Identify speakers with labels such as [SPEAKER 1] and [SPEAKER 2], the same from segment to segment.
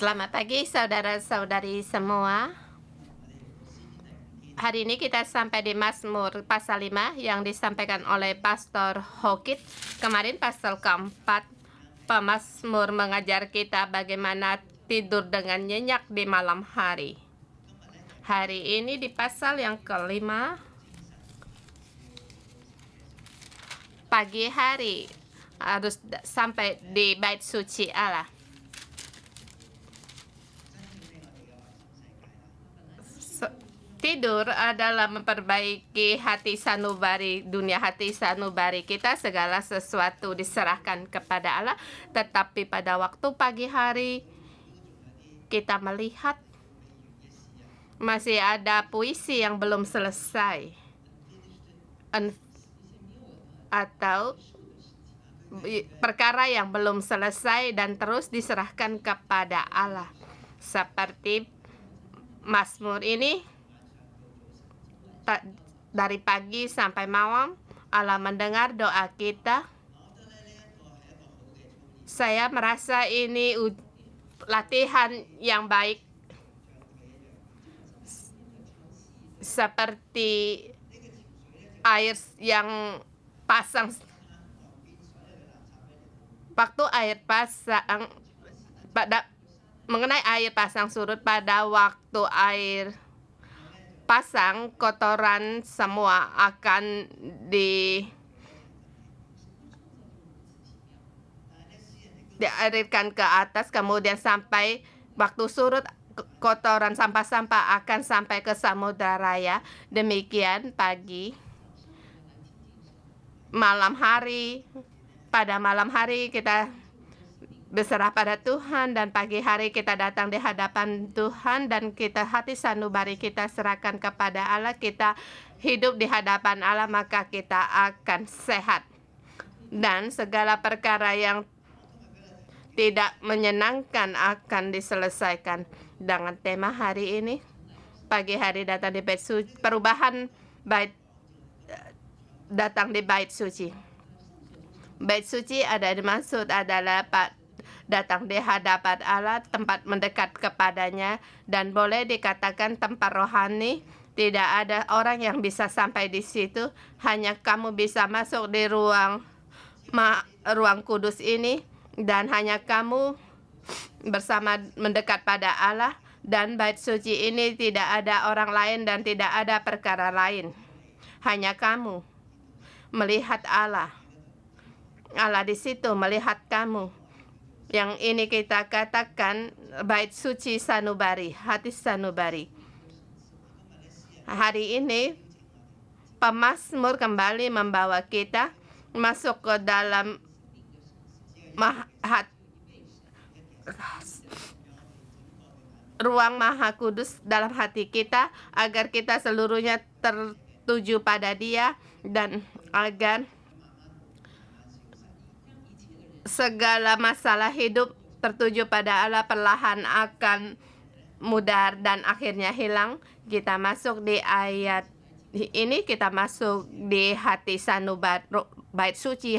[SPEAKER 1] Selamat pagi saudara-saudari semua. Hari ini kita sampai di Mazmur pasal 5 yang disampaikan oleh Pastor Hokit. Kemarin pasal keempat, pemazmur mengajar kita bagaimana tidur dengan nyenyak di malam hari. Hari ini di pasal yang kelima, pagi hari harus sampai di bait suci Allah. Tidur adalah memperbaiki hati sanubari, dunia hati sanubari kita. Segala sesuatu diserahkan kepada Allah, tetapi pada waktu pagi hari kita melihat masih ada puisi yang belum selesai, atau perkara yang belum selesai dan terus diserahkan kepada Allah. Seperti Mazmur ini, dari pagi sampai malam Allah mendengar doa kita. Saya merasa ini latihan yang baik, seperti air yang pasang. Waktu air pasang, mengenai air pasang surut, pada waktu air pasang, kotoran semua akan dialirkan ke atas, kemudian sampai waktu surut kotoran sampah-sampah akan sampai ke samudra raya. Demikian malam hari. Pada malam hari kita berserah pada Tuhan, dan pagi hari kita datang di hadapan Tuhan dan kita hati sanubari kita serahkan kepada Allah. Kita hidup di hadapan Allah, maka kita akan sehat. Dan segala perkara yang tidak menyenangkan akan diselesaikan. Dengan tema hari ini, pagi hari datang di bait suci, perubahan bait, datang di bait suci. Bait suci dimaksud adalah datang di hadapan Allah, tempat mendekat kepadanya, dan boleh dikatakan tempat rohani. Tidak ada orang yang bisa sampai di situ, hanya kamu bisa masuk di ruang kudus ini, dan hanya kamu bersama mendekat pada Allah. Dan bait suci ini tidak ada orang lain dan tidak ada perkara lain, hanya kamu melihat Allah. Allah di situ melihat kamu. Yang ini kita katakan bait suci sanubari, hati sanubari. Hari ini pemazmur kembali membawa kita masuk ke dalam ruang maha kudus dalam hati kita, agar kita seluruhnya tertuju pada Dia, dan agar segala masalah hidup tertuju pada Allah perlahan akan mudar dan akhirnya hilang. Kita masuk di ayat ini, kita masuk di hati sanubari, bait suci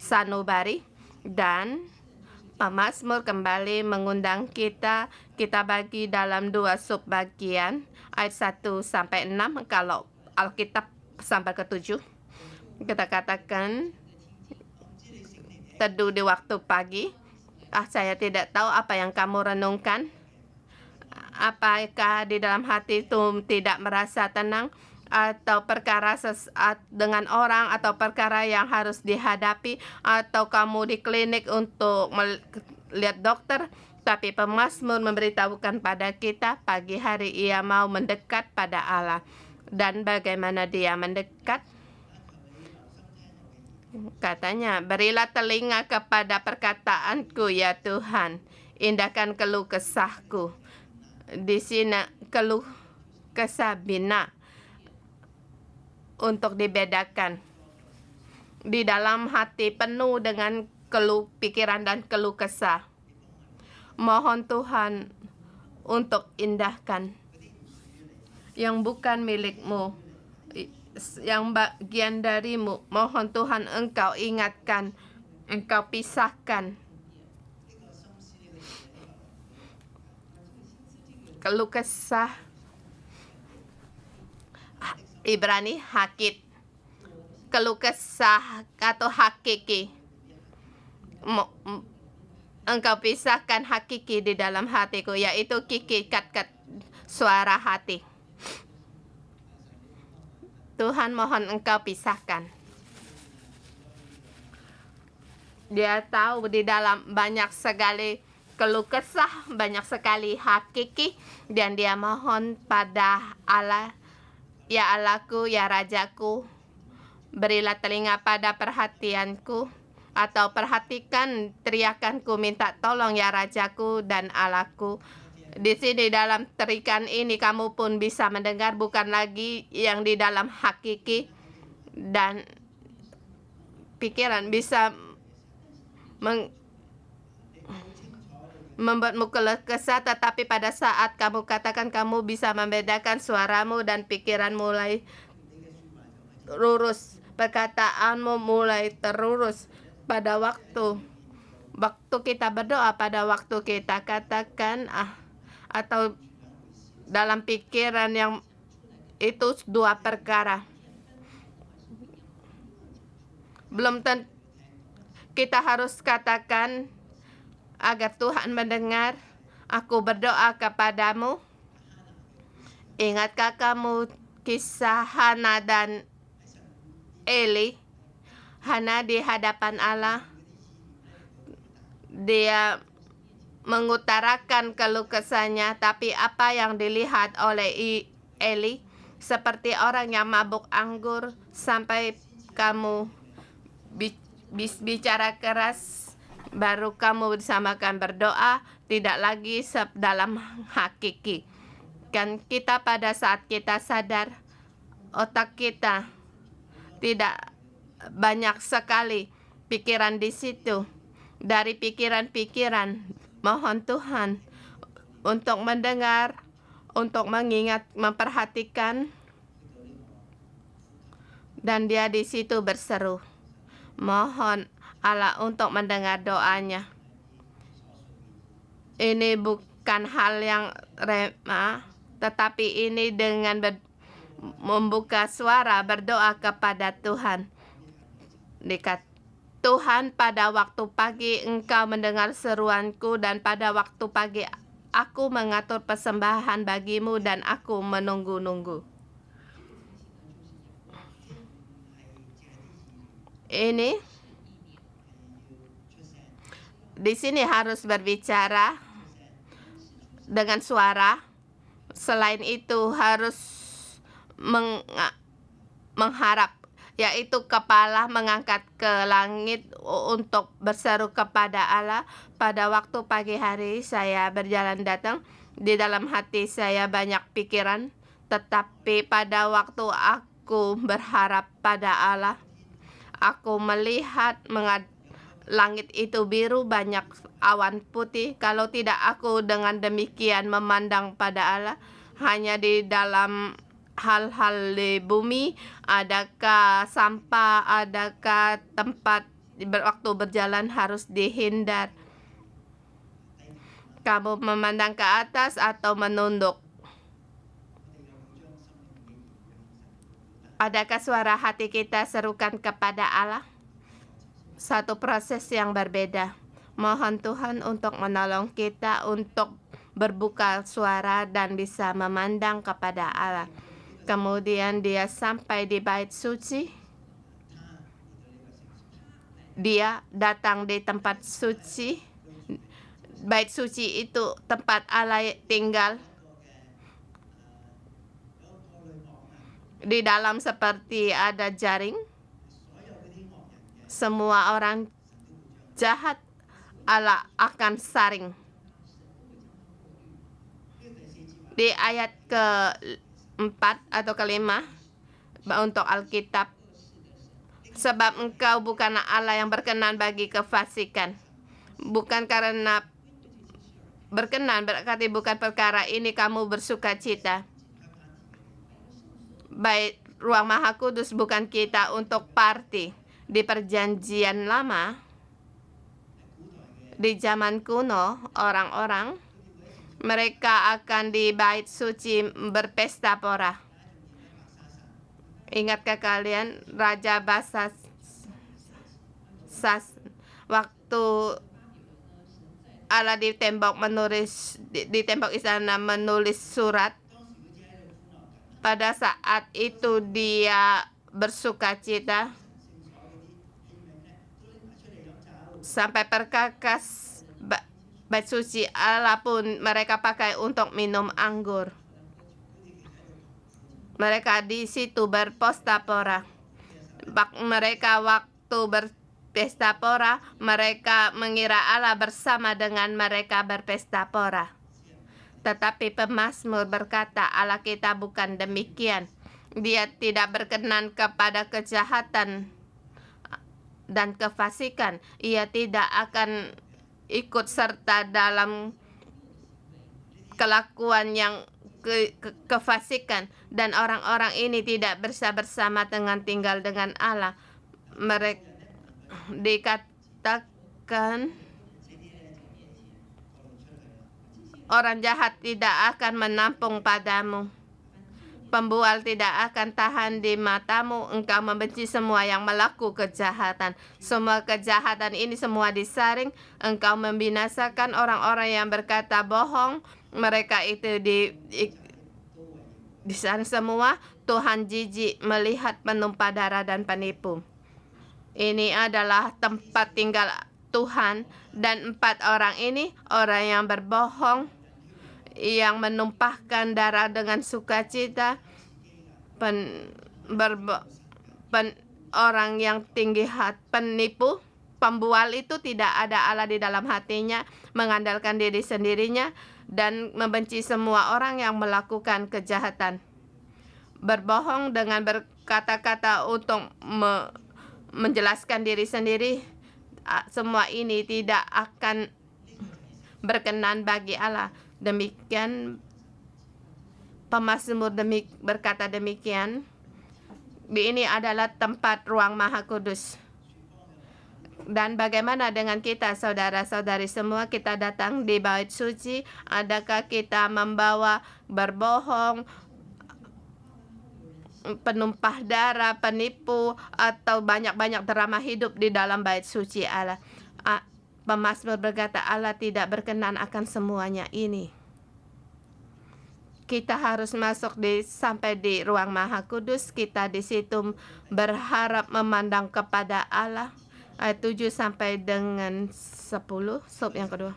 [SPEAKER 1] sanubari, dan pemazmur kembali mengundang kita. Kita bagi dalam dua subbagian, ayat 1 sampai 6. Kalau Alkitab sampai ke 7, kita katakan teduh di waktu pagi. Saya tidak tahu apa yang kamu renungkan. Apakah di dalam hati itu tidak merasa tenang, atau perkara dengan orang, atau perkara yang harus dihadapi, atau kamu di klinik untuk melihat dokter. Tapi pemazmur memberitahukan pada kita pagi hari ia mau mendekat pada Allah. Dan bagaimana dia mendekat? Katanya, berilah telinga kepada perkataanku ya Tuhan, indahkan keluh kesahku. Di sini keluh kesah bina untuk dibedakan. Di dalam hati penuh dengan keluh pikiran dan keluh kesah. Mohon Tuhan untuk indahkan yang bukan milikmu, yang bagian darimu. Mohon Tuhan Engkau ingatkan, Engkau pisahkan. keluh kesah Ibrani hakit, keluh kesah atau hakiki. Engkau pisahkan hakiki di dalam hatiku, yaitu kiki kat suara hati. Tuhan mohon engkau pisahkan. Dia tahu di dalam banyak sekali keluh kesah, banyak sekali hakiki, dan dia mohon pada Allah, ya Allahku, ya Rajaku, berilah telinga pada perhatianku, atau perhatikan teriakanku, minta tolong ya Rajaku dan Allahku. Di sini dalam teriakan ini kamu pun bisa mendengar, bukan lagi yang di dalam hakiki dan pikiran bisa membuatmu keluh kesah, tetapi pada saat kamu katakan, kamu bisa membedakan suaramu dan pikiran mulai lurus, perkataanmu mulai terurus. Pada waktu kita berdoa, pada waktu kita katakan atau dalam pikiran yang itu dua perkara. Belum tentu kita harus katakan agar Tuhan mendengar. Aku berdoa kepadamu. Ingatkah kamu kisah Hana dan Eli? Hana di hadapan Allah, dia mengutarakan keluh kesahnya, tapi apa yang dilihat oleh Eli seperti orang yang mabuk anggur. Sampai kamu bicara keras, baru kamu disamakan berdoa, tidak lagi dalam hakiki. Kan kita pada saat kita sadar, otak kita tidak banyak sekali pikiran di situ. Dari pikiran-pikiran, mohon Tuhan untuk mendengar, untuk mengingat, memperhatikan, dan dia di situ berseru. Mohon Allah untuk mendengar doanya. Ini bukan hal yang remeh, tetapi ini dengan membuka suara berdoa kepada Tuhan. Dekat Tuhan, pada waktu pagi Engkau mendengar seruanku, dan pada waktu pagi aku mengatur persembahan bagimu, dan aku menunggu-nunggu. Ini di sini harus berbicara dengan suara. Selain itu harus mengharap, yaitu kepala mengangkat ke langit untuk berseru kepada Allah. Pada waktu pagi hari saya berjalan datang, di dalam hati saya banyak pikiran, tetapi pada waktu aku berharap pada Allah, aku melihat langit itu biru, banyak awan putih. Kalau tidak aku dengan demikian memandang pada Allah, hanya di dalam hal-hal di bumi, adakah sampah, adakah tempat waktu berjalan harus dihindar. Kamu memandang ke atas atau menunduk? Adakah suara hati kita serukan kepada Allah? Satu proses yang berbeda. Mohon Tuhan untuk menolong kita untuk berbuka suara dan bisa memandang kepada Allah. Kemudian dia sampai di bait suci. Dia datang di tempat suci. Bait suci itu tempat Allah tinggal. Di dalam seperti ada jaring. Semua orang jahat Allah akan saring. Di ayat ke-4 atau ke-5 untuk Alkitab, sebab engkau bukanlah Allah yang berkenan bagi kefasikan. Bukan karena berkenan berarti bukan perkara ini kamu bersuka cita. Baik ruang Maha Kudus bukan kita untuk party. Di perjanjian lama, di zaman kuno, orang-orang mereka akan di bait suci berpesta pora. Ingatkah kalian Raja Basas waktu Allah di tembok di tembok istana menulis surat, pada saat itu dia bersukacita sampai perkakas bait suci Allah pun mereka pakai untuk minum anggur. Mereka di situ berpesta pora. Mereka waktu berpesta pora, mereka mengira Allah bersama dengan mereka berpesta pora. Tetapi pemazmur berkata, Allah kita bukan demikian. Dia tidak berkenan kepada kejahatan dan kefasikan. Ia tidak akan ikut serta dalam kelakuan yang kefasikan, dan orang-orang ini tidak bersama dengan tinggal dengan Allah. Mereka dikatakan orang jahat tidak akan menampung padamu. Pembual tidak akan tahan di matamu. Engkau membenci semua yang melakukan kejahatan. Semua kejahatan ini semua disaring. Engkau membinasakan orang-orang yang berkata bohong. Mereka itu disaring semua. Tuhan jijik melihat penumpah darah dan penipu. Ini adalah tempat tinggal Tuhan, dan 4 orang ini orang yang berbohong, yang menumpahkan darah dengan sukacita, orang yang tinggi hati, penipu, pembual itu tidak ada Allah di dalam hatinya, mengandalkan diri sendirinya, dan membenci semua orang yang melakukan kejahatan. Berbohong dengan berkata-kata untuk menjelaskan diri sendiri, semua ini tidak akan berkenan bagi Allah. Demikian pemazmur berkata demikian. Ini adalah tempat ruang Maha Kudus. Dan bagaimana dengan kita, saudara-saudari semua? Kita datang di bait suci. Adakah kita membawa berbohong, penumpah darah, penipu, atau banyak-banyak drama hidup di dalam bait suci Allah? Pemazmur berkata Allah tidak berkenan akan semuanya ini. Kita harus masuk sampai di ruang Maha Kudus. Kita di situ berharap memandang kepada Allah. Ayat 7 sampai dengan 10, sub yang kedua.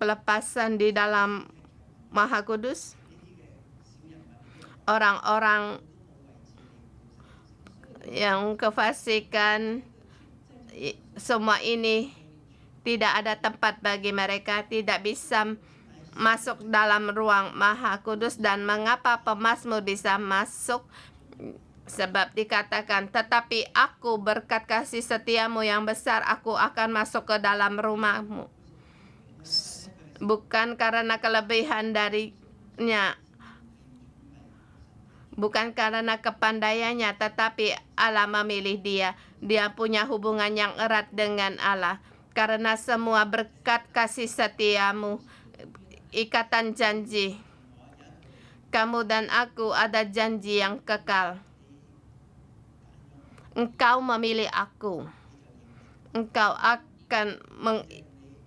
[SPEAKER 1] Pelepasan di dalam Maha Kudus. Orang-orang yang kefasikan, semua ini tidak ada tempat bagi mereka, tidak bisa masuk dalam ruang Maha Kudus. Dan mengapa pemazmur bisa masuk? Sebab dikatakan, tetapi aku berkat kasih setiamu yang besar, aku akan masuk ke dalam rumahmu. Bukan karena kelebihan darinya, bukan karena kepandaiannya, tetapi Allah memilih dia. Dia punya hubungan yang erat dengan Allah. Karena semua berkat kasih setiamu, ikatan janji. Kamu dan aku ada janji yang kekal. Engkau memilih aku. Engkau akan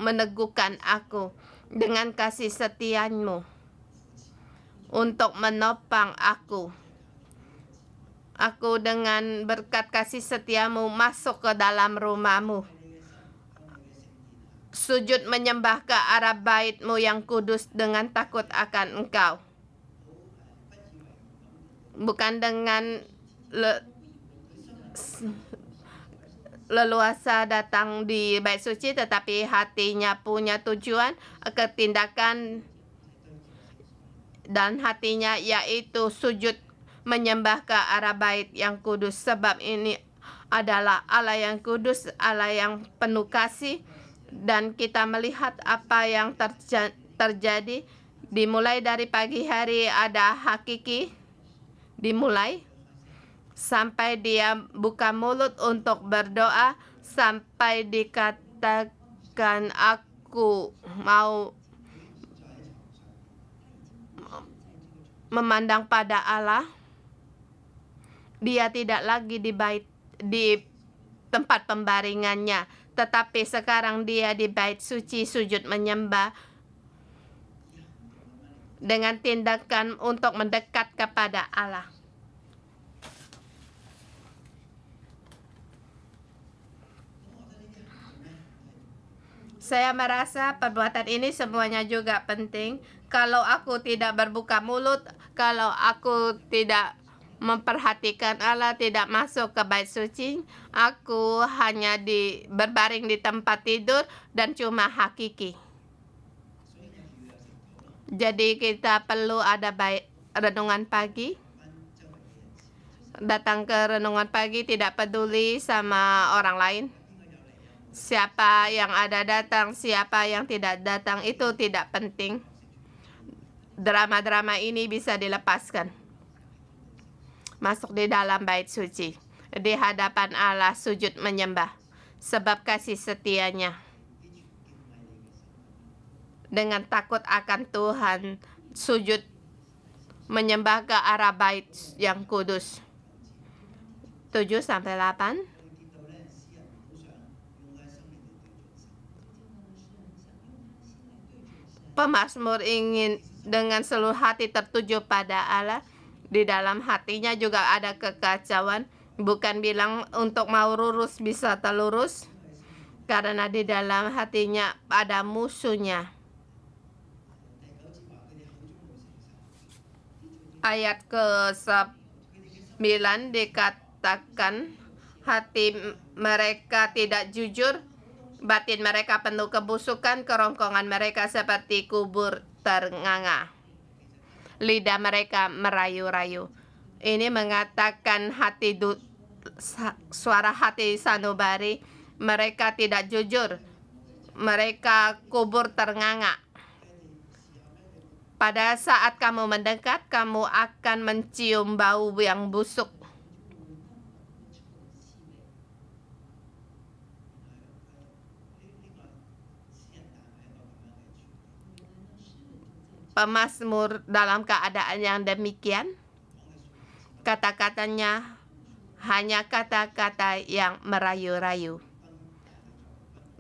[SPEAKER 1] meneguhkan aku dengan kasih setiamu untuk menopang aku. Aku dengan berkat kasih setiamu masuk ke dalam rumahmu. Sujud menyembah ke arah baitmu yang kudus dengan takut akan engkau. Bukan dengan leluasa datang di bait suci, tetapi hatinya punya tujuan, ketindakan, dan hatinya yaitu sujud menyembah ke arah bait yang kudus. Sebab ini adalah Allah yang kudus, Allah yang penuh kasih. Dan kita melihat apa yang terjadi. Dimulai dari pagi hari ada hakiki, dimulai sampai dia buka mulut untuk berdoa, sampai dikatakan aku mau memandang pada Allah, dia tidak lagi di tempat pembaringannya, tetapi sekarang dia di bait suci sujud menyembah dengan tindakan untuk mendekat kepada Allah. Saya merasa perbuatan ini semuanya juga penting. Kalau aku tidak berbuka mulut, kalau aku tidak memperhatikan Allah, tidak masuk ke bait suci, aku hanya berbaring di tempat tidur dan cuma hakiki. Jadi kita perlu ada renungan pagi. Datang ke renungan pagi tidak peduli sama orang lain. Siapa yang ada datang, siapa yang tidak datang, itu tidak penting. Drama-drama ini bisa dilepaskan. Masuk di dalam bait suci. Di hadapan Allah sujud menyembah. Sebab kasih setianya. Dengan takut akan Tuhan, sujud menyembah ke arah bait yang kudus. 7-8. Pemazmur ingin dengan seluruh hati tertuju pada Allah. Di dalam hatinya juga ada kekacauan. Bukan bilang untuk mau lurus bisa terlurus. Karena di dalam hatinya ada musuhnya. Ayat ke-9 dikatakan hati mereka tidak jujur. Batin mereka penuh kebusukan, kerongkongan mereka seperti kubur ternganga. Lidah mereka merayu-rayu. Ini mengatakan suara hati sanubari. Mereka tidak jujur. Mereka kubur ternganga. Pada saat kamu mendekat, kamu akan mencium bau yang busuk. Pemazmur dalam keadaan yang demikian, kata-katanya hanya kata-kata yang merayu-rayu.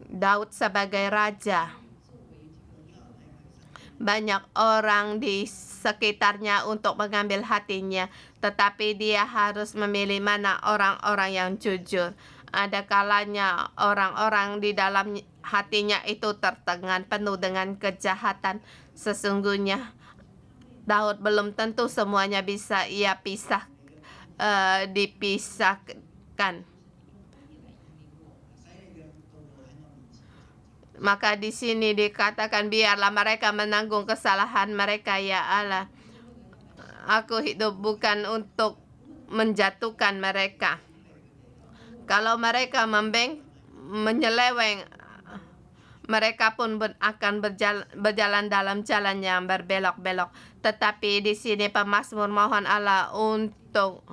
[SPEAKER 1] Daud sebagai raja, banyak orang di sekitarnya untuk mengambil hatinya, tetapi dia harus memilih mana orang-orang yang jujur. Ada kalanya orang-orang di dalam hatinya itu tertekan penuh dengan kejahatan. Sesungguhnya Daud belum tentu semuanya bisa ia dipisahkan. Maka di sini dikatakan biarlah mereka menanggung kesalahan mereka, ya Allah. Aku hidup bukan untuk menjatuhkan mereka. Kalau mereka menyeleweng, mereka pun akan berjalan dalam jalan yang berbelok-belok. Tetapi di sini pemazmur mohon Allah untuk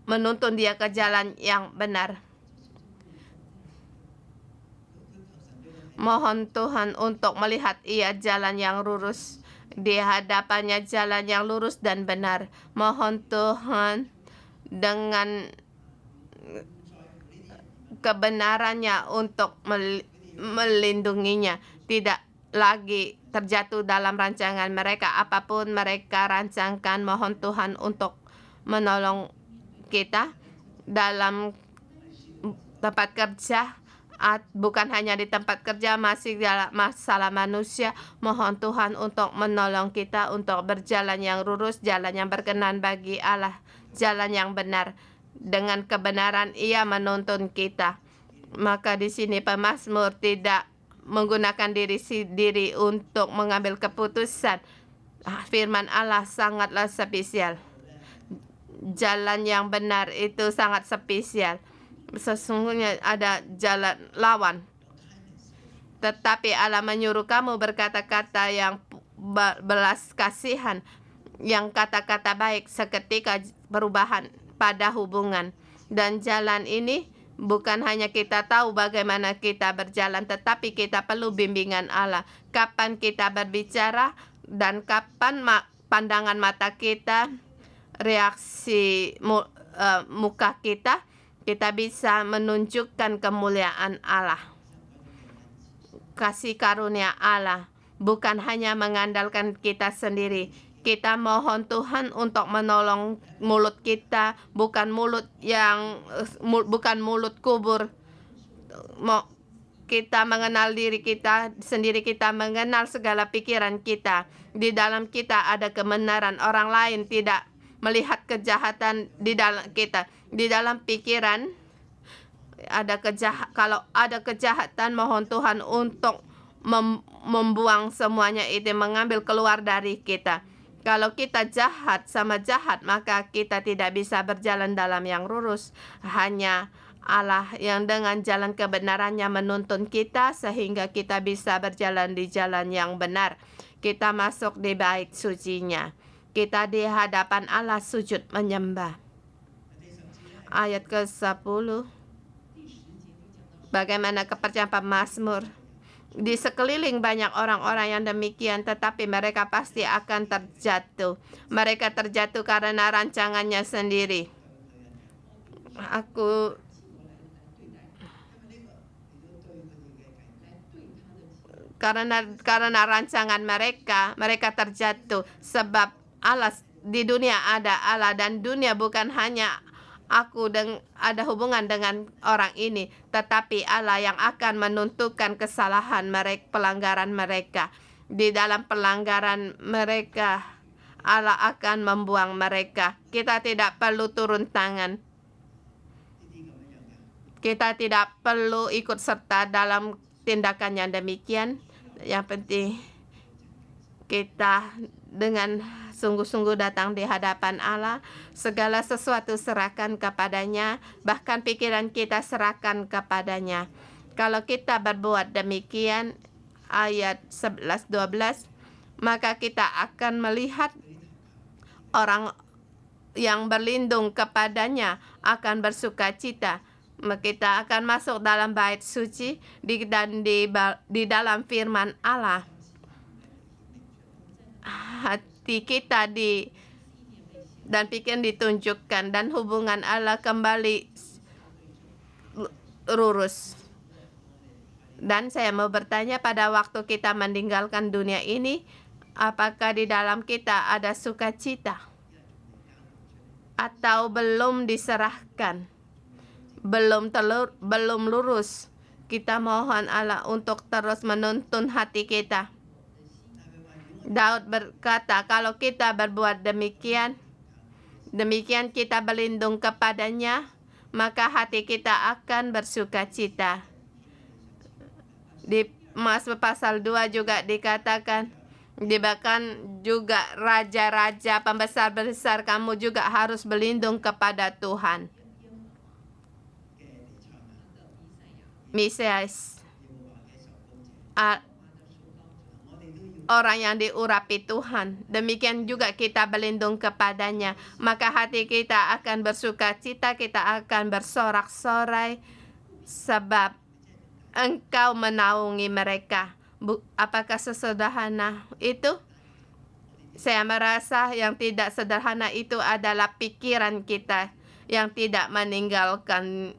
[SPEAKER 1] menuntun dia ke jalan yang benar. Mohon Tuhan untuk melihat ia jalan yang lurus. Di hadapannya jalan yang lurus dan benar. Mohon Tuhan dengan kebenarannya untuk melindunginya. Tidak lagi terjatuh dalam rancangan mereka. Apapun mereka rancangkan, mohon Tuhan untuk menolong kita dalam tempat kerja. Bukan hanya di tempat kerja, masih dalam masalah manusia. Mohon Tuhan untuk menolong kita untuk berjalan yang lurus, jalan yang berkenan bagi Allah, jalan yang benar. Dengan kebenaran ia menuntun kita. Maka di sini pemazmur tidak menggunakan diri sendiri untuk mengambil keputusan. Firman Allah sangatlah spesial. Jalan yang benar itu sangat spesial. Sesungguhnya ada jalan lawan. Tetapi Allah menyuruh kamu berkata-kata yang belas kasihan, yang kata-kata baik seketika perubahan pada hubungan. Dan jalan ini Bukan hanya kita tahu bagaimana kita berjalan, tetapi kita perlu bimbingan Allah. Kapan kita berbicara dan kapan pandangan mata kita, reaksi muka kita bisa menunjukkan kemuliaan Allah. Kasih karunia Allah bukan hanya mengandalkan kita sendiri. Kita mohon Tuhan untuk menolong mulut kita, bukan mulut kubur. Kita mengenal diri kita sendiri, kita mengenal segala pikiran kita. Di dalam kita ada kebenaran, orang lain tidak melihat kejahatan di dalam kita. Di dalam pikiran kalau ada kejahatan, mohon Tuhan untuk membuang semuanya itu, mengambil keluar dari kita. Kalau kita jahat sama jahat, maka kita tidak bisa berjalan dalam yang lurus. Hanya Allah yang dengan jalan kebenarannya menuntun kita sehingga kita bisa berjalan di jalan yang benar. Kita masuk di bait sucinya. Kita di hadapan Allah sujud menyembah. Ayat ke-10. Bagaimana kepercayaan pemazmur. Di sekeliling banyak orang-orang yang demikian, tetapi mereka pasti akan terjatuh. Mereka terjatuh karena rancangannya sendiri. Karena rancangan mereka terjatuh. Sebab Allah, di dunia ada Allah, dan dunia bukan hanya aku ada hubungan dengan orang ini, tetapi Allah yang akan menentukan kesalahan mereka, pelanggaran mereka. Di dalam pelanggaran mereka, Allah akan membuang mereka. Kita tidak perlu turun tangan. Kita tidak perlu ikut serta dalam tindakan yang demikian. Yang penting kita dengan sungguh-sungguh datang di hadapan Allah, segala sesuatu serahkan kepadanya, bahkan pikiran kita serahkan kepadanya. Kalau kita berbuat demikian, ayat 11-12, maka kita akan melihat orang yang berlindung kepadanya akan bersuka cita. Kita akan masuk dalam bait suci dan di dalam firman Allah. Hati kita dan pikiran ditunjukkan, dan hubungan Allah kembali lurus. Dan saya mau bertanya, pada waktu kita meninggalkan dunia ini, apakah di dalam kita ada sukacita atau belum diserahkan, belum lurus? Kita mohon Allah untuk terus menuntun hati kita. Daud berkata, kalau kita berbuat demikian kita berlindung kepadanya, maka hati kita akan bersuka cita. Di Mazmur pasal 2 juga dikatakan, bahkan juga raja-raja, pembesar-besar, kamu juga harus berlindung kepada Tuhan. Mesias, orang yang diurapi Tuhan, demikian juga kita berlindung kepadanya, maka hati kita akan bersuka cita, kita akan bersorak-sorai, sebab Engkau menaungi mereka. Apakah sesederhana itu? Saya merasa yang tidak sederhana itu adalah pikiran kita yang tidak meninggalkan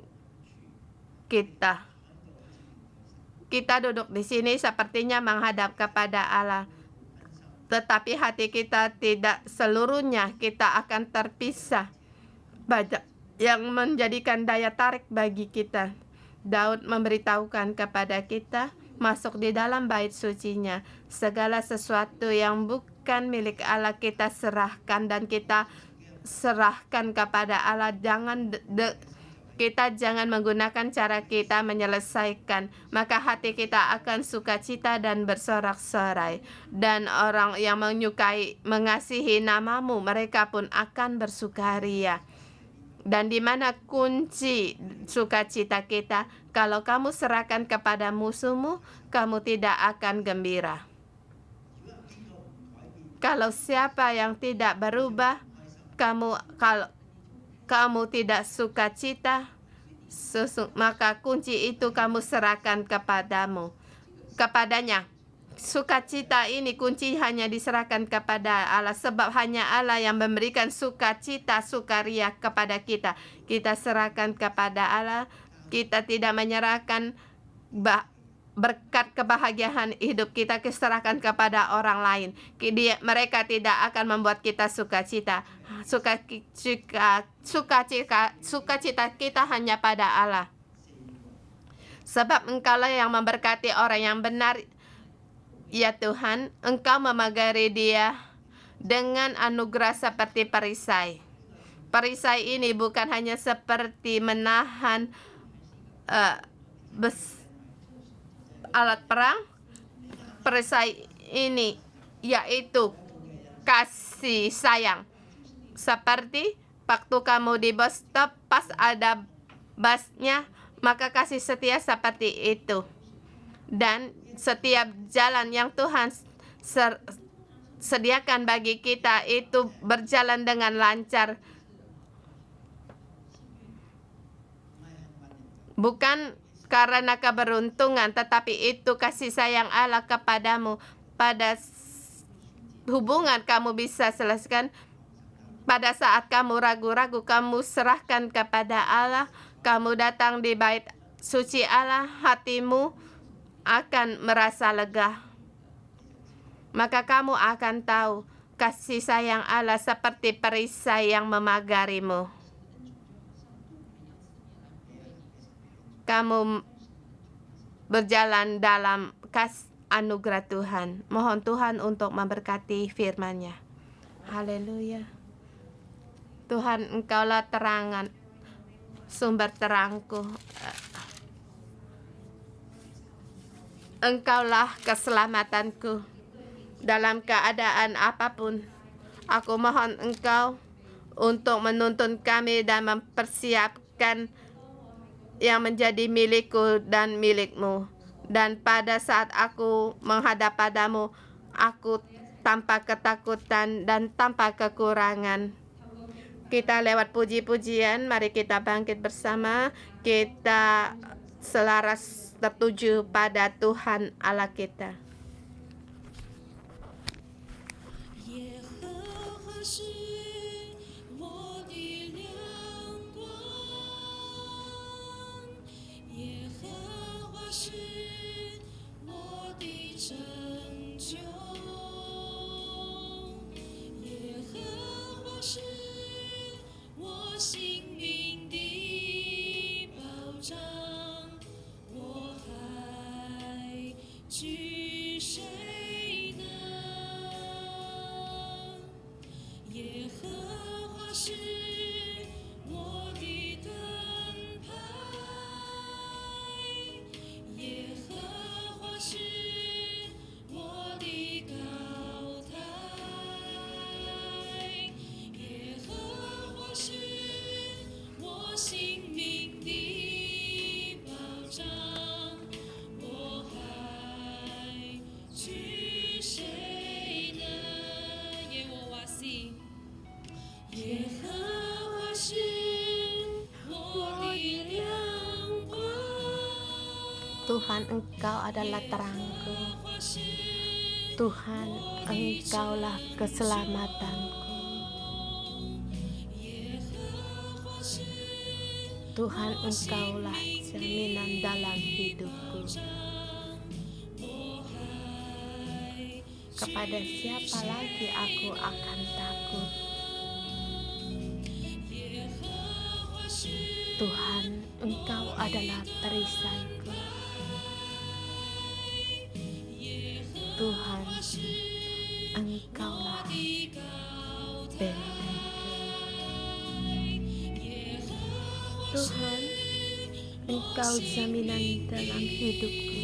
[SPEAKER 1] kita. Kita duduk di sini sepertinya menghadap kepada Allah, tetapi hati kita tidak seluruhnya. Kita akan terpisah. Banyak yang menjadikan daya tarik bagi kita. Daud memberitahukan kepada kita, masuk di dalam bait sucinya. Segala sesuatu yang bukan milik Allah kita serahkan, dan kita serahkan kepada Allah. Kita jangan menggunakan cara kita menyelesaikan, maka hati kita akan sukacita dan bersorak-sorai. Dan orang yang mengasihi namamu, mereka pun akan bersukaria. Dan di mana kunci sukacita kita? Kalau kamu serahkan kepada musuhmu, kamu tidak akan gembira. Kalau siapa yang tidak berubah, kalau kamu tidak sukacita, maka kunci itu kamu serahkan kepadanya. Sukacita ini kunci hanya diserahkan kepada Allah, sebab hanya Allah yang memberikan sukacita, sukaria kepada kita. Kita serahkan kepada Allah, kita tidak menyerahkan berkat kebahagiaan hidup kita serahkan kepada orang lain. Mereka tidak akan membuat kita sukacita. Sukacita kita hanya pada Allah. Sebab Engkaulah yang memberkati orang yang benar. Ya Tuhan, Engkau memagari dia dengan anugerah seperti perisai. Perisai ini bukan hanya seperti menahan alat perang. Perisai ini yaitu kasih sayang. Seperti waktu kamu di bus stop, pas ada busnya, maka kasih setia seperti itu. Dan setiap jalan yang Tuhan sediakan bagi kita itu berjalan dengan lancar. Bukan karena keberuntungan, tetapi itu kasih sayang Allah kepadamu. Pada hubungan kamu bisa selesaikan. Pada saat kamu ragu-ragu, kamu serahkan kepada Allah. Kamu datang di bait suci Allah, hatimu akan merasa lega. Maka kamu akan tahu kasih sayang Allah seperti perisai yang memagarimu. Kamu berjalan dalam anugerah Tuhan. Mohon Tuhan untuk memberkati firman-Nya. Haleluya. Tuhan, Engkaulah terangan, sumber terangku. Engkaulah keselamatanku dalam keadaan apapun. Aku mohon Engkau untuk menuntun kami dan mempersiapkan yang menjadi milikku dan milikmu. Dan pada saat aku menghadap padamu, aku tanpa ketakutan dan tanpa kekurangan. Kita lewat puji-pujian, mari kita bangkit bersama. Kita selaras tertuju pada Tuhan Allah kita. Tuhan, Engkau adalah terangku. Tuhan, Engkaulah keselamatanku. Tuhan, Engkaulah jaminan dalam hidupku. Kepada siapa lagi aku akan takut? Tuhan, Engkau adalah perisaiku. Tuhan, Engkaulah bentengku. Tuhan, Engkau jaminan dalam hidupku.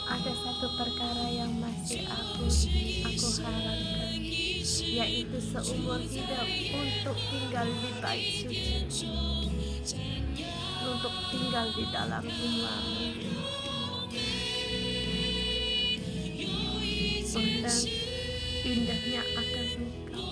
[SPEAKER 1] Ada satu perkara yang masih aku harapkan. itu seumur hidup untuk tinggal di bait suci, untuk tinggal di dalam rumah-Mu. Dan indahnya akan Engkau.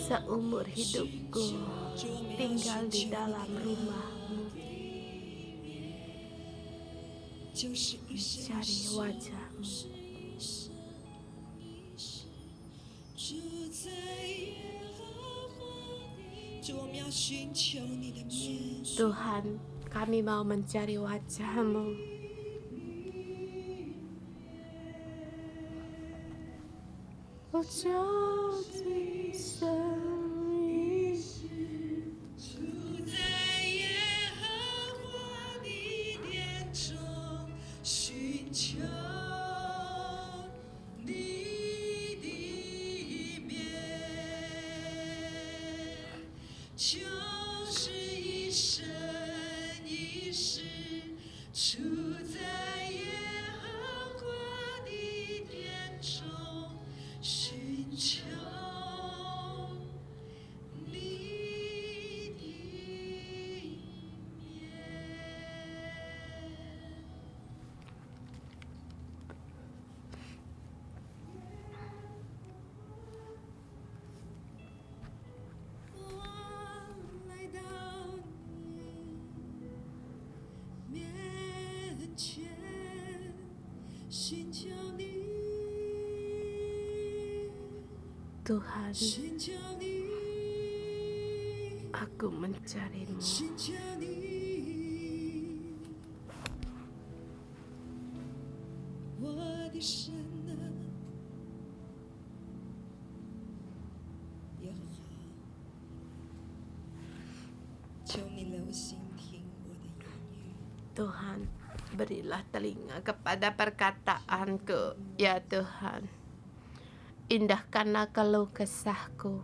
[SPEAKER 1] Seumur hidupku tinggal di dalam rumah-Mu, mencari wajah-Mu. Tuhan, kami mau mencari wajah-Mu. Tuhan, aku mencari-Mu. Tuhan, berilah telinga kepada perkataanku, ya Tuhan. Indahkanlah keluh kesahku.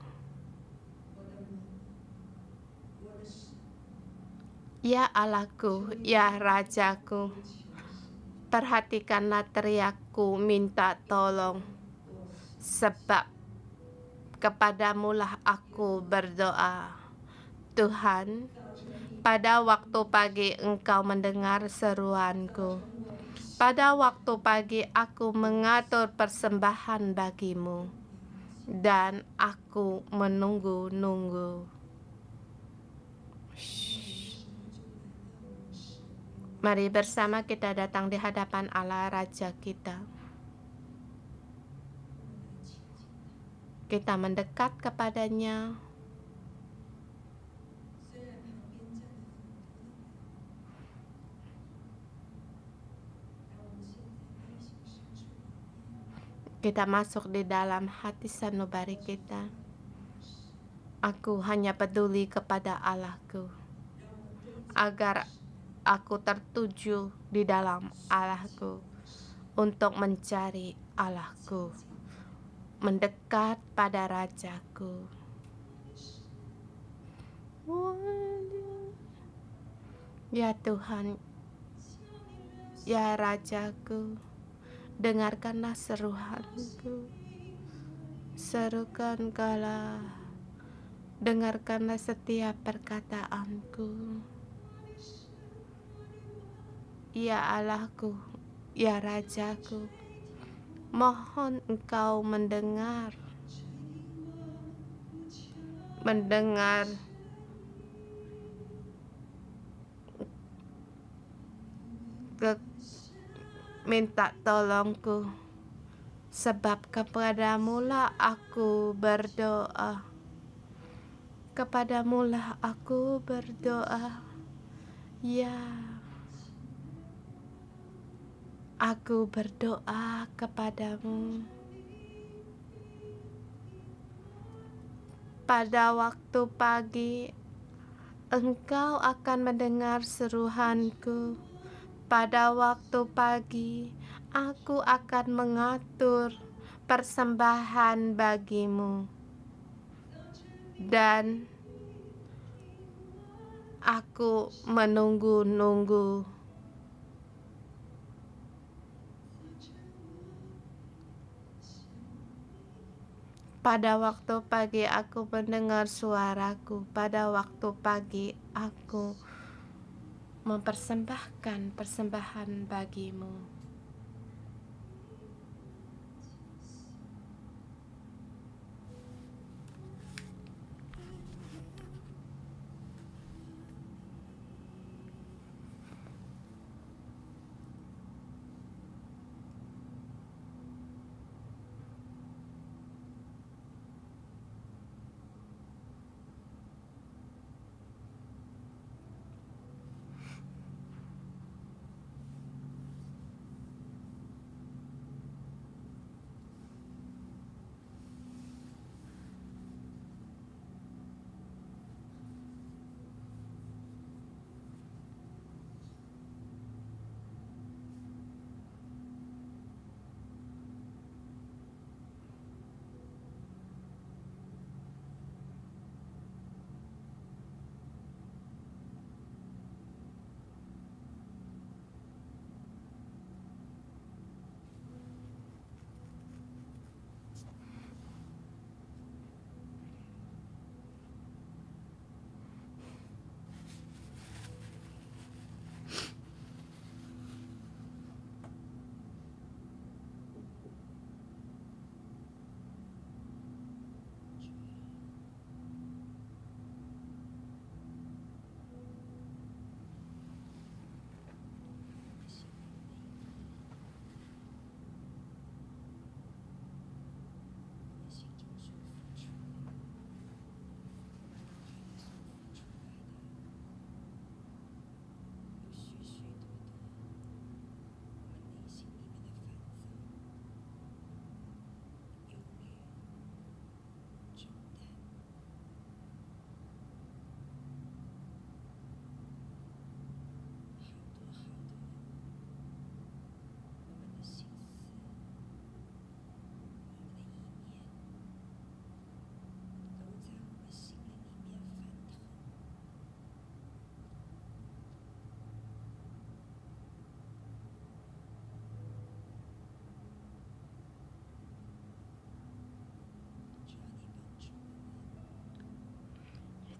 [SPEAKER 1] Ya Allahku, ya Rajaku, perhatikanlah teriakku minta tolong, sebab kepadamu-lah aku berdoa. Tuhan, pada waktu pagi Engkau mendengar seruanku. Pada waktu pagi aku mengatur persembahan bagi-Mu, dan aku menunggu-nunggu. Mari bersama kita datang di hadapan Allah Raja kita. Kita mendekat kepadanya. Kita masuk di dalam hati sanubari kita. Aku hanya peduli kepada Allahku, agar aku tertuju di dalam Allahku untuk mencari Allahku, mendekat pada Rajaku. Ya Tuhan, ya Rajaku, dengarkanlah seruanku, serukanlah, dengarkanlah setiap perkataanku. Ya Allahku, ya Rajaku, mohon Engkau mendengar minta tolongku, sebab kepadamulah aku berdoa. Kepadamulah aku berdoa. Ya, aku berdoa kepadamu. Pada waktu pagi, Engkau akan mendengar seruanku. Pada waktu pagi, aku akan mengatur persembahan bagimu, dan aku menunggu-nunggu. Pada waktu pagi aku mendengar suaraku. Pada waktu pagi aku mempersembahkan persembahan bagimu.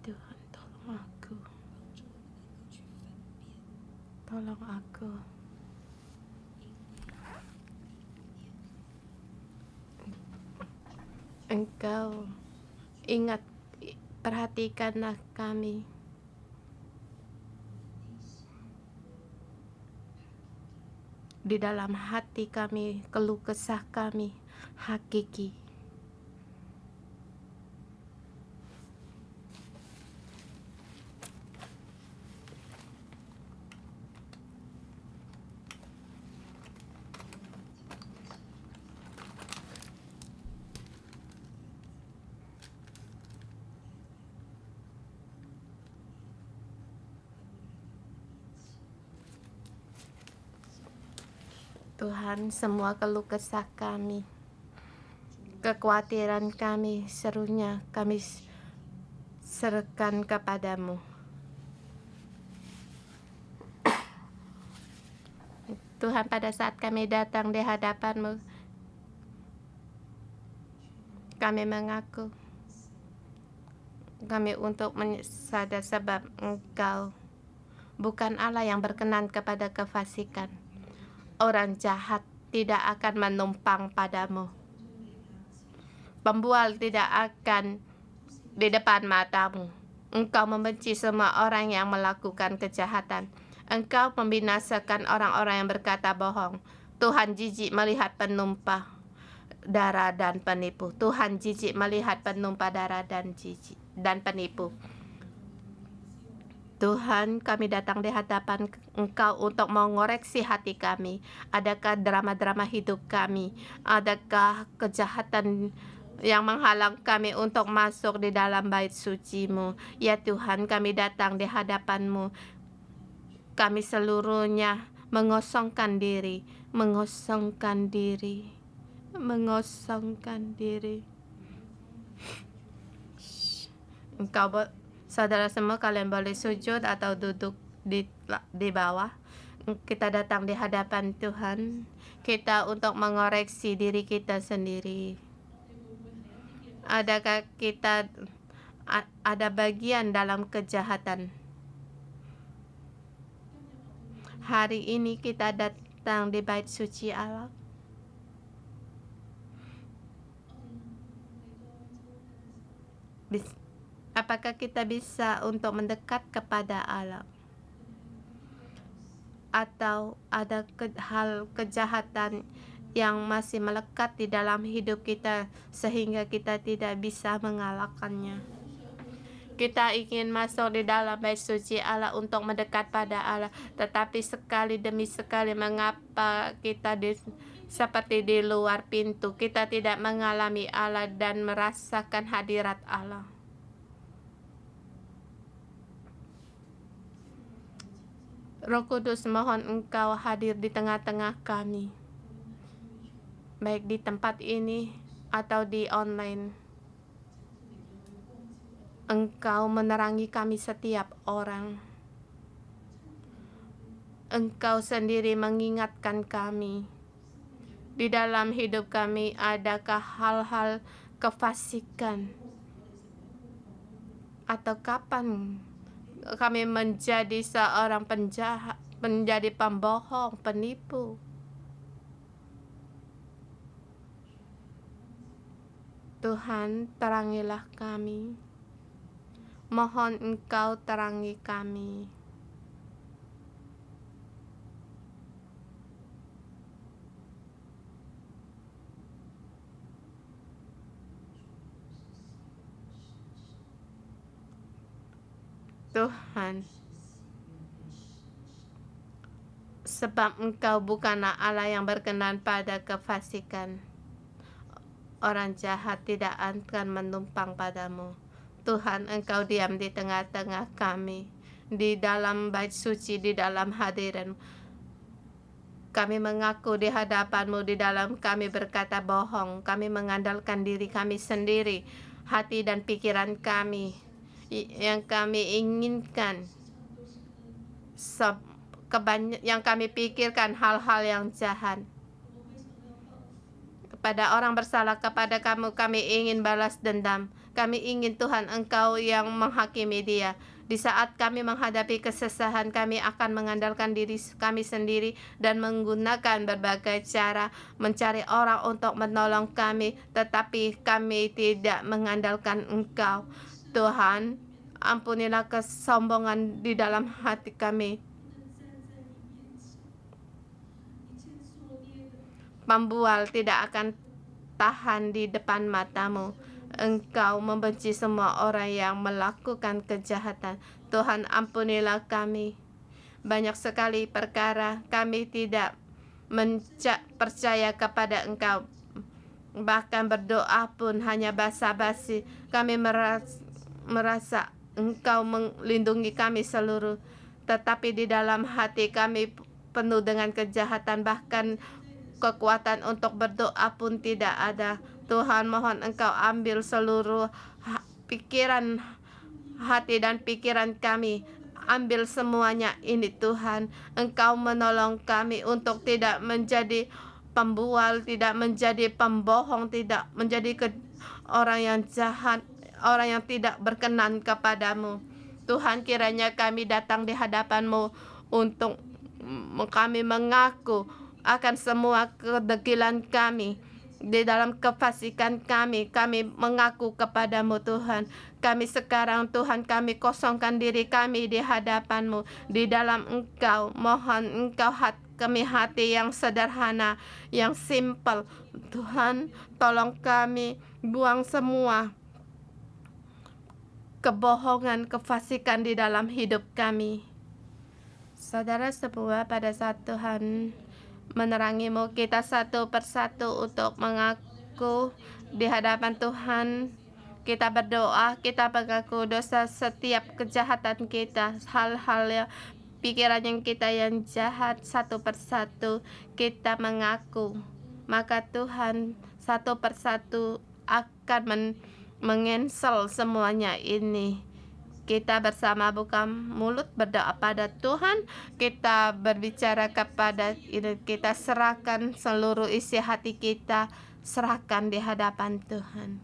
[SPEAKER 1] Tuhan, tolong aku. Tolong aku. Engkau ingat, perhatikanlah kami. Di dalam hati kami, keluh kesah kami hakiki. Tuhan, semua keluh kesah kami, kekhawatiran kami, serunya kami serahkan kepadamu. Tuhan, pada saat kami datang di hadapan-Mu, kami mengaku kami untuk sadar sebab Engkau bukan Allah yang berkenan kepada kefasikan. Orang jahat tidak akan menumpang padamu. Pembual tidak akan di depan matamu. Engkau membenci semua orang yang melakukan kejahatan. Engkau membinasakan orang-orang yang berkata bohong. Tuhan jijik melihat penumpah darah dan penipu. Tuhan jijik melihat penumpah darah dan penipu. Tuhan, kami datang di hadapan Engkau untuk mengoreksi hati kami. Adakah drama-drama hidup kami? Adakah kejahatan yang menghalang kami untuk masuk di dalam bait suci-Mu? Ya Tuhan, kami datang di hadapan-Mu. Kami seluruhnya mengosongkan diri. Engkau saudara semua, kalian boleh sujud atau duduk di bawah. Kita datang di hadapan Tuhan kita untuk mengoreksi diri kita sendiri. Adakah kita ada bagian dalam kejahatan? Hari ini kita datang di bait suci Allah. Apakah kita bisa untuk mendekat kepada Allah? Atau ada hal kejahatan yang masih melekat di dalam hidup kita sehingga kita tidak bisa mengalahkannya? Kita ingin masuk di dalam bait suci Allah untuk mendekat pada Allah, tetapi sekali demi sekali mengapa kita seperti di luar pintu, kita tidak mengalami Allah dan merasakan hadirat Allah. Roh Kudus, mohon Engkau hadir di tengah-tengah kami, baik di tempat ini atau di online. Engkau menerangi kami setiap orang. Engkau sendiri mengingatkan kami. Di dalam hidup kami adakah hal-hal kefasikan? Atau kapan kami menjadi seorang penjahat, menjadi pembohong, penipu? Tuhan, terangilah kami. Mohon Engkau terangi kami. Tuhan, sebab Engkau bukanlah Allah yang berkenan pada kefasikan. Orang jahat tidak akan menumpang padamu. Tuhan, Engkau diam di tengah-tengah kami, di dalam bait suci, di dalam hadirat. Kami mengaku di hadapan-Mu, di dalam kami berkata bohong, kami mengandalkan diri kami sendiri, hati dan pikiran kami yang kami inginkan, yang kami pikirkan hal-hal yang jahat. Kepada orang bersalah, kepada kami ingin balas dendam. Kami ingin Tuhan Engkau yang menghakimi dia. Di saat kami menghadapi kesusahan, kami akan mengandalkan diri kami sendiri dan menggunakan berbagai cara mencari orang untuk menolong kami, tetapi kami tidak mengandalkan Engkau. Tuhan, ampunilah kesombongan di dalam hati kami. Pembual tidak akan tahan di depan mata-Mu. Engkau membenci semua orang yang melakukan kejahatan. Tuhan, ampunilah kami. Banyak sekali perkara kami tidak percaya kepada Engkau. Bahkan berdoa pun hanya basa-basi. Kami merasa Engkau melindungi kami seluruh, tetapi di dalam hati kami penuh dengan kejahatan. Bahkan kekuatan untuk berdoa pun tidak ada. Tuhan, mohon Engkau ambil seluruh pikiran, hati dan pikiran kami. Ambil semuanya ini Tuhan. Engkau menolong kami untuk tidak menjadi pembual, tidak menjadi pembohong, tidak menjadi orang yang jahat, orang yang tidak berkenan kepadamu. Tuhan, kiranya kami datang di hadapan-Mu untuk kami mengaku akan semua kedegilan kami. Di dalam kefasikan kami mengaku kepadamu Tuhan. Kami sekarang Tuhan, kami kosongkan diri kami di hadapan-Mu. Di dalam Engkau, mohon Engkau kami hati yang sederhana, yang simple. Tuhan, tolong kami buang semua kebohongan, kefasikan di dalam hidup kami. Saudara semua, pada saat Tuhan menerangi-Mu, kita satu persatu untuk mengaku di hadapan Tuhan. Kita berdoa, kita mengaku dosa setiap kejahatan kita, hal-hal yang pikiran yang kita yang jahat, satu persatu kita mengaku. Maka Tuhan satu persatu akan mengensel semuanya ini. Kita bersama buka mulut berdoa pada Tuhan. Kita berbicara kepada kita, serahkan seluruh isi hati kita, serahkan di hadapan Tuhan.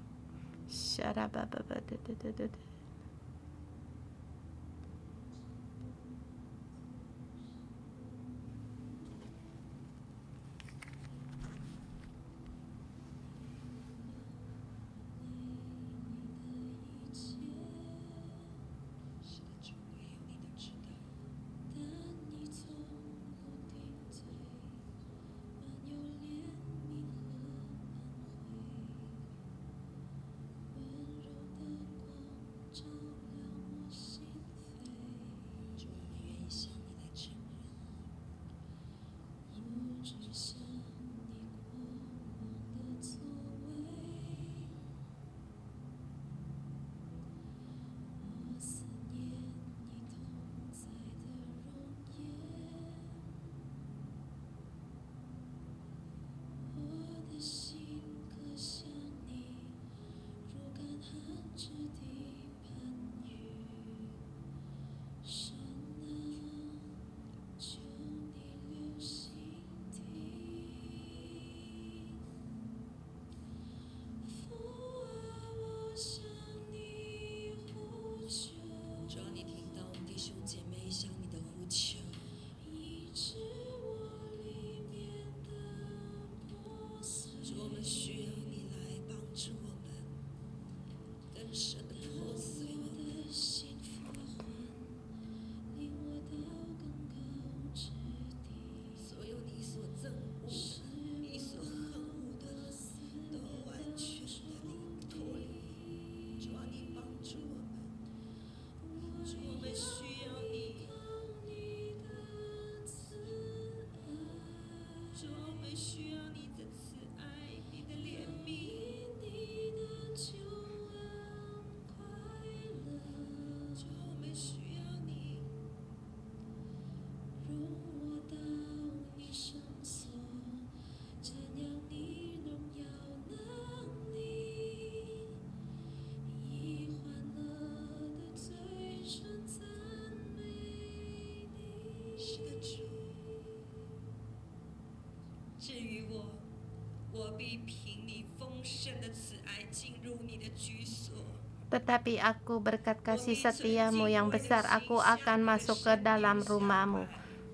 [SPEAKER 1] Tetapi aku berkat kasih setiamu yang besar, aku akan masuk ke dalam rumahmu,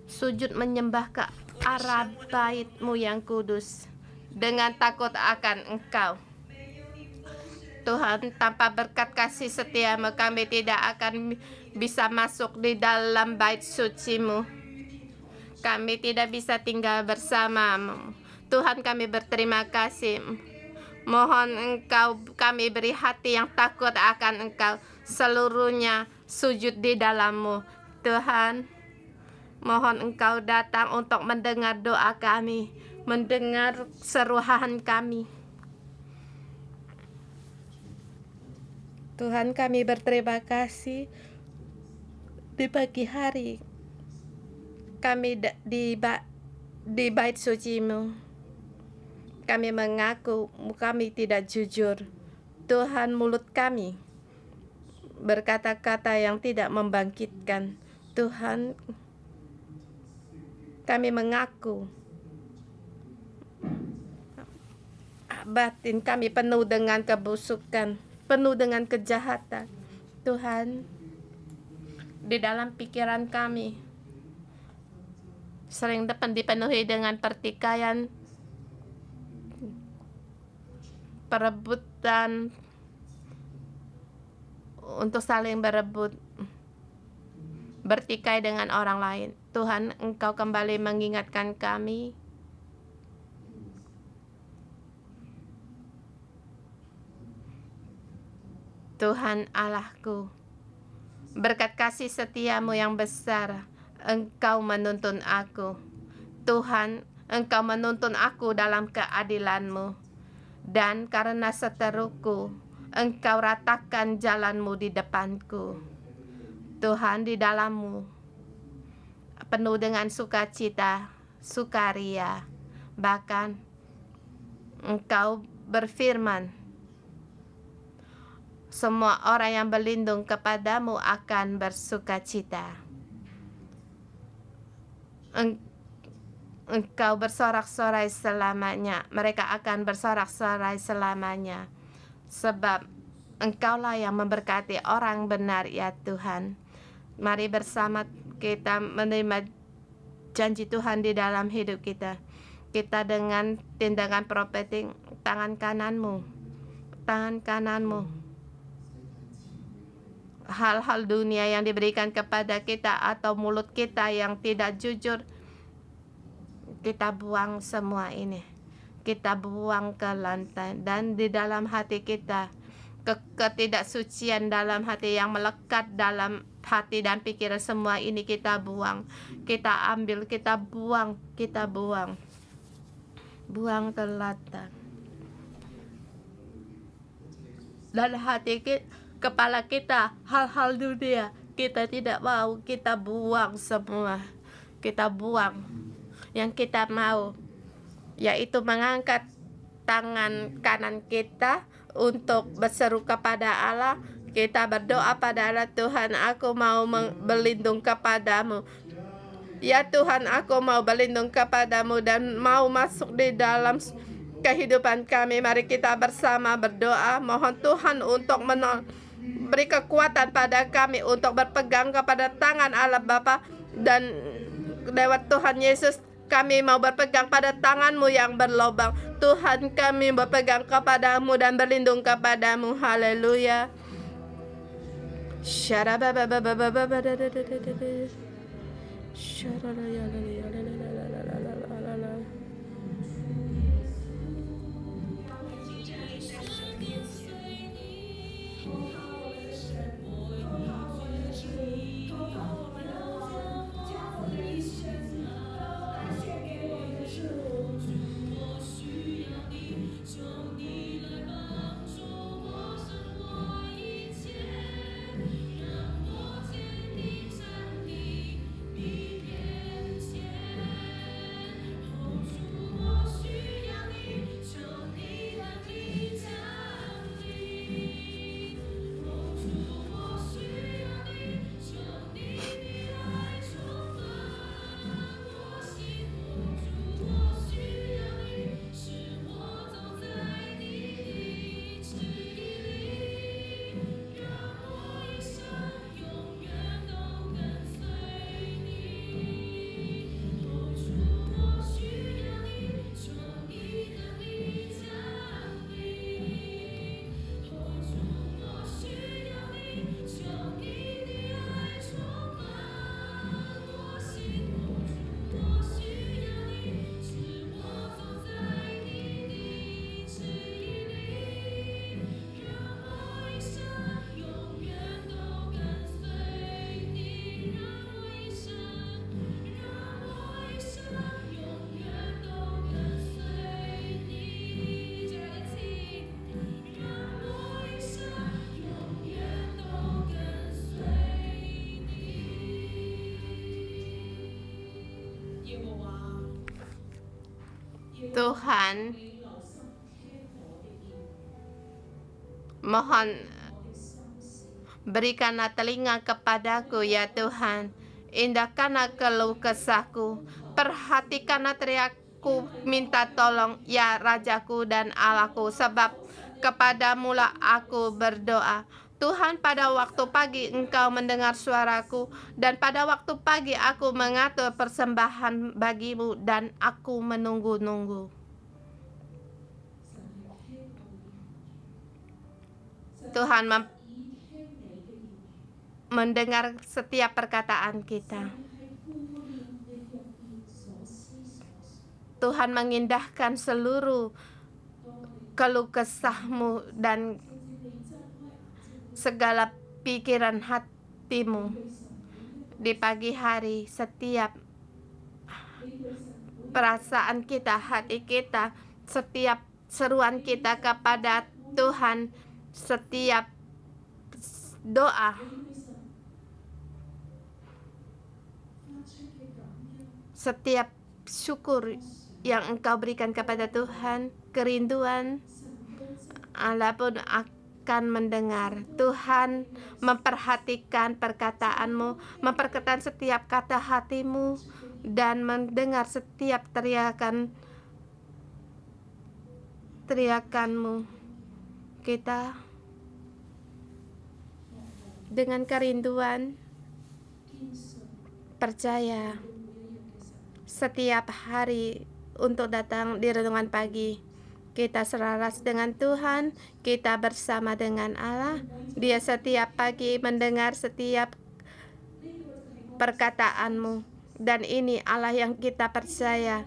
[SPEAKER 1] sujud menyembah ke arah baitmu yang kudus, dengan takut akan Engkau. Tuhan, tanpa berkat kasih setiamu, kami tidak akan bisa masuk di dalam bait sucimu. Kami tidak bisa tinggal bersamamu. Tuhan, kami berterima kasih. Mohon Engkau kami beri hati yang takut akan Engkau, seluruhnya sujud di dalam-Mu. Tuhan, mohon Engkau datang untuk mendengar doa kami, mendengar seruhan kami. Tuhan, kami berterima kasih di pagi hari kami di bait suci-Mu. kami mengaku kami tidak jujur. Tuhan, mulut kami berkata-kata yang tidak membangkitkan. Tuhan, kami mengaku batin kami penuh dengan kebusukan, penuh dengan kejahatan. Tuhan, di dalam pikiran kami sering dipenuhi dengan pertikaian, perebutan untuk saling berebut, bertikai dengan orang lain. Tuhan, Engkau kembali mengingatkan kami Tuhan Allahku, berkat kasih setiamu yang besar, Engkau menuntun aku. Tuhan, Engkau menuntun aku dalam keadilanmu. Dan karena seteruku, Engkau ratakan jalanmu di depanku. Tuhan, di dalammu penuh dengan sukacita, sukaria. Bahkan Engkau berfirman, semua orang yang berlindung kepadamu akan bersukacita. Engkau bersorak-sorai selamanya. Mereka akan bersorak-sorai selamanya. Sebab Engkaulah yang memberkati orang benar, ya Tuhan. Mari bersama kita menerima janji Tuhan di dalam hidup kita. Kita dengan tindakan prophetic, tangan kananmu. Hal-hal dunia yang diberikan kepada kita atau mulut kita yang tidak jujur, kita buang semua ini. Kita buang ke lantai. Dan di dalam hati kita, ketidaksucian dalam hati yang melekat dalam hati dan pikiran, semua ini kita buang. Kita ambil, kita buang. Buang ke lantai. Dan hati kita, kepala kita, hal-hal dunia kita tidak mau, kita buang semua. Kita buang. Yang kita mau yaitu mengangkat tangan kanan kita untuk berseru kepada Allah. Kita berdoa pada Allah, Tuhan, aku mau berlindung kepadamu. Ya Tuhan, aku mau berlindung kepadamu dan mau masuk di dalam kehidupan kami. Mari kita bersama berdoa, mohon Tuhan untuk beri kekuatan pada kami untuk berpegang kepada tangan Allah Bapa, dan lewat Tuhan Yesus kami mau berpegang pada tangan-Mu yang berlobang. Tuhan, kami berpegang kepadamu dan berlindung kepadamu. Haleluya. Tuhan, Mohon berikanlah telinga kepadaku ya Tuhan. Indahkanlah keluh kesahku. Perhatikanlah teriakku minta tolong ya Rajaku dan Allahku. Sebab kepadamu-lah aku berdoa. Tuhan, pada waktu pagi Engkau mendengar suaraku, dan pada waktu pagi aku mengatur persembahan bagimu, dan aku menunggu-nunggu. Tuhan mendengar setiap perkataan kita. Tuhan mengindahkan seluruh keluh kesahmu dan segala pikiran hatimu di pagi hari. Setiap perasaan kita, hati kita, setiap seruan kita kepada Tuhan, setiap doa, setiap syukur yang Engkau berikan kepada Tuhan, kerinduan, Allah pun akan mendengar. Tuhan memperhatikan perkataanmu, memperhatikan setiap kata hatimu, dan mendengar setiap teriakanmu. Kita dengan kerinduan percaya setiap hari untuk datang di renungan pagi. Kita selaras dengan Tuhan, kita bersama dengan Allah. Dia setiap pagi mendengar setiap perkataanmu. Dan ini Allah yang kita percaya,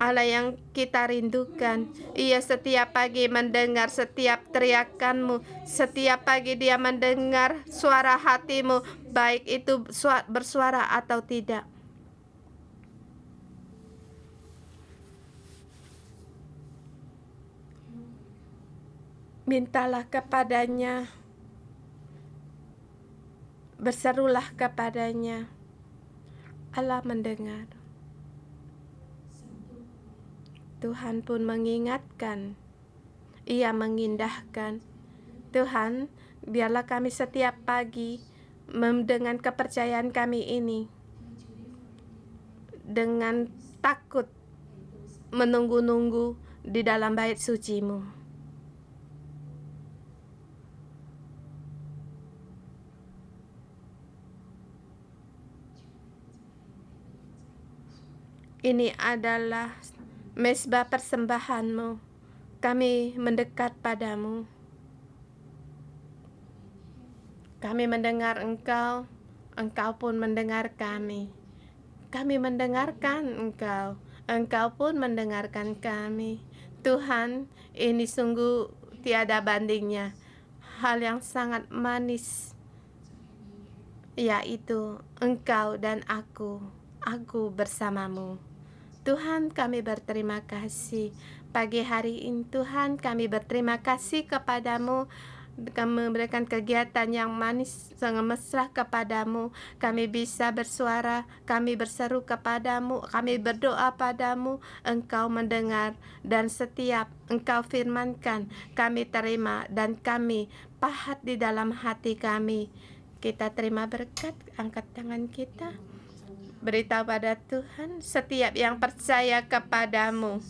[SPEAKER 1] Allah yang kita rindukan. Ia setiap pagi mendengar setiap teriakanmu. Setiap pagi Dia mendengar suara hatimu, baik itu bersuara atau tidak. Mintalah kepadanya, berserulah kepadanya. Allah mendengar. Tuhan pun mengingatkan, Ia mengindahkan. Tuhan, biarlah kami setiap pagi dengan kepercayaan kami ini, dengan takut menunggu-nunggu di dalam bait suci-Mu. Ini adalah mezbah persembahan-Mu. Kami mendekat padamu. Kami mendengar Engkau, Engkau pun mendengar kami. Kami mendengarkan Engkau, Engkau pun mendengarkan kami. Tuhan, ini sungguh tiada bandingnya. Hal yang sangat manis, yaitu Engkau dan aku bersamamu. Tuhan, kami berterima kasih. Pagi hari ini Tuhan, kami berterima kasih kepadamu. Kami memberikan kegiatan yang manis, sangat mesra kepadamu. Kami bisa bersuara, kami berseru kepadamu, kami berdoa padamu. Engkau mendengar, dan setiap Engkau firmankan, kami terima dan kami pahat di dalam hati kami. Kita terima berkat, angkat tangan kita. Beritahu pada Tuhan, setiap yang percaya kepadamu,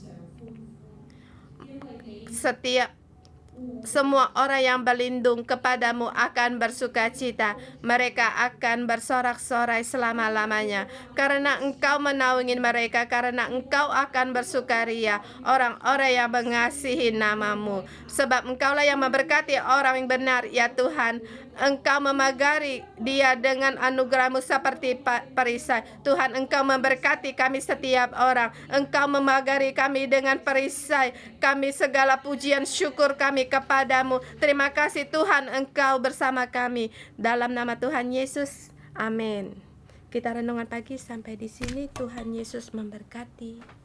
[SPEAKER 1] semua orang yang berlindung kepadamu akan bersukacita. Mereka akan bersorak-sorai selama-lamanya. Karena Engkau menaungi mereka, karena Engkau akan bersukaria orang-orang yang mengasihi nama-Mu. Sebab Engkaulah yang memberkati orang yang benar, ya Tuhan. Engkau memagari dia dengan anugerah-Mu seperti perisai. Tuhan, Engkau memberkati kami setiap orang. Engkau memagari kami dengan perisai. Kami segala pujian syukur kami kepadamu. Terima kasih Tuhan, Engkau bersama kami. Dalam nama Tuhan Yesus, amin. Kita renungan pagi sampai di sini. Tuhan Yesus memberkati.